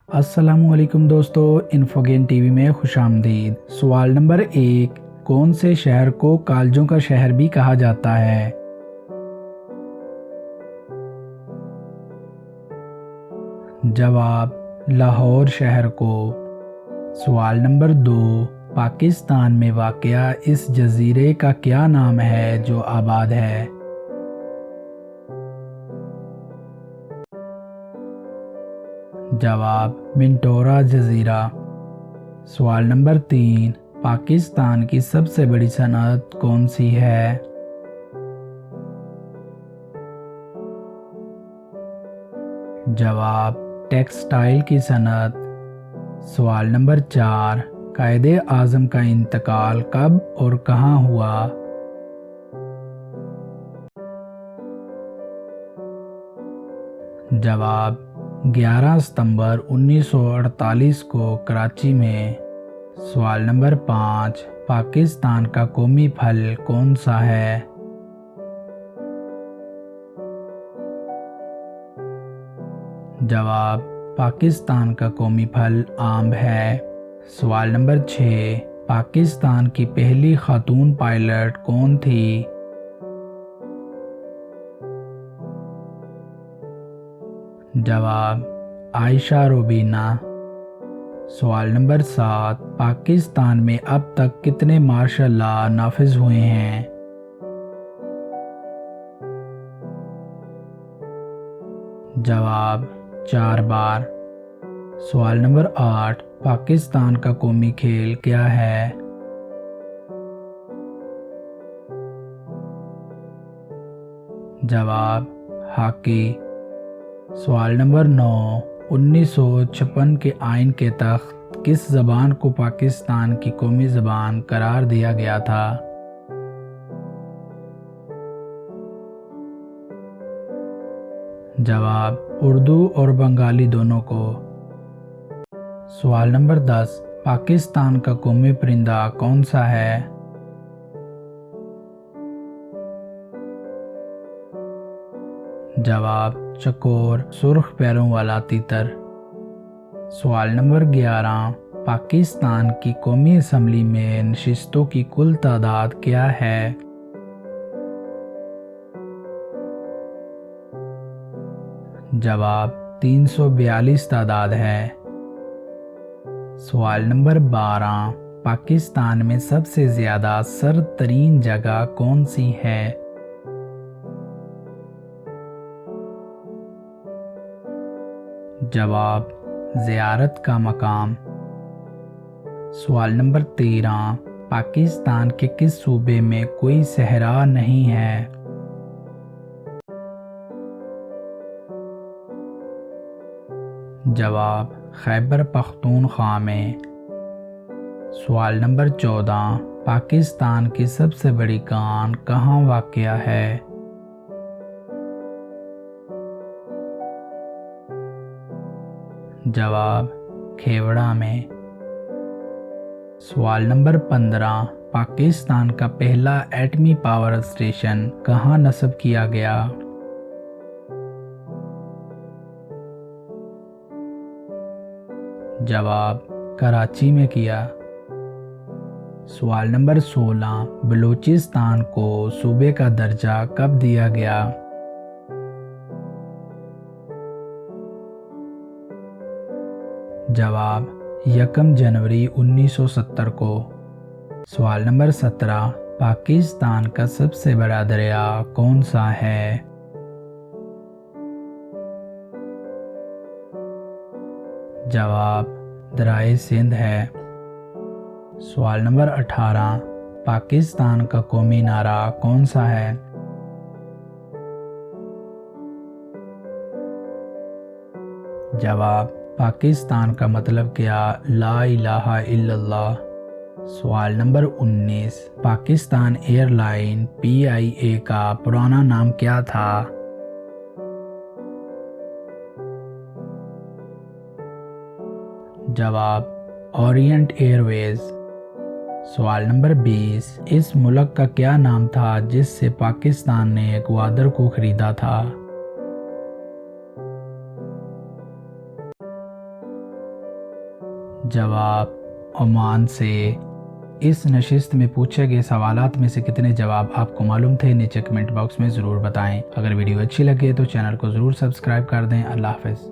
السلام علیکم دوستو، انفوگین ٹی وی میں خوش آمدید۔ سوال نمبر 1، کون سے شہر کو کالجوں کا شہر بھی کہا جاتا ہے؟ جواب: لاہور شہر کو۔ سوال نمبر 2، پاکستان میں واقع اس جزیرے کا کیا نام ہے جو آباد ہے؟ جواب: منٹورا جزیرہ۔ سوال نمبر 3، پاکستان کی سب سے بڑی صنعت کون سی ہے؟ جواب: ٹیکسٹائل کی صنعت۔ سوال نمبر 4، قائد اعظم کا انتقال کب اور کہاں ہوا؟ جواب: 11 ستمبر 1948 کو کراچی میں۔ سوال نمبر 5، پاکستان کا قومی پھل کون سا ہے؟ جواب: پاکستان کا قومی پھل آم ہے۔ سوال نمبر 6، پاکستان کی پہلی خاتون پائلٹ کون تھی؟ جواب: عائشہ روبینہ۔ سوال نمبر 7، پاکستان میں اب تک کتنے مارشل لا نافذ ہوئے ہیں؟ جواب: 4 بار۔ سوال نمبر 8، پاکستان کا قومی کھیل کیا ہے؟ جواب: ہاکی۔ سوال نمبر 9، 1956 کے آئین کے تحت کس زبان کو پاکستان کی قومی زبان قرار دیا گیا تھا؟ جواب: اردو اور بنگالی دونوں کو۔ سوال نمبر 10، پاکستان کا قومی پرندہ کون سا ہے؟ جواب: چکور، سرخ پیروں والا تیتر۔ سوال نمبر 11، پاکستان کی قومی اسمبلی میں نشستوں کی کل تعداد کیا ہے؟ جواب: 342 تعداد ہے۔ سوال نمبر 12، پاکستان میں سب سے زیادہ سرد ترین جگہ کون سی ہے؟ جواب: زیارت کا مقام۔ سوال نمبر 13، پاکستان کے کس صوبے میں کوئی صحرا نہیں ہے؟ جواب: خیبر پختونخوا میں۔ سوال نمبر 14، پاکستان کی سب سے بڑی کان کہاں واقع ہے؟ جواب: کھیوڑا میں۔ سوال نمبر 15، پاکستان کا پہلا ایٹمی پاور اسٹیشن کہاں نصب کیا گیا؟ جواب: کراچی میں کیا۔ سوال نمبر 16، بلوچستان کو صوبے کا درجہ کب دیا گیا؟ جواب: 1 جنوری 1970 کو۔ سوال نمبر 17، پاکستان کا سب سے بڑا دریا کون سا ہے؟ جواب: دریائے سندھ ہے۔ سوال نمبر 18، پاکستان کا قومی نعرہ کون سا ہے؟ جواب: پاکستان کا مطلب کیا لا الہ الا اللہ۔ سوال نمبر 19، پاکستان ایئر لائن PIA کا پرانا نام کیا تھا؟ جواب: اورینٹ ایئر ویز۔ سوال نمبر 20، اس ملک کا کیا نام تھا جس سے پاکستان نے گوادر کو خریدا تھا؟ جواب عمان سے۔ اس نشست میں پوچھے گئے سوالات میں سے کتنے جواب آپ کو معلوم تھے؟ نیچے کمنٹ باکس میں ضرور بتائیں۔ اگر ویڈیو اچھی لگے تو چینل کو ضرور سبسکرائب کر دیں۔ اللہ حافظ۔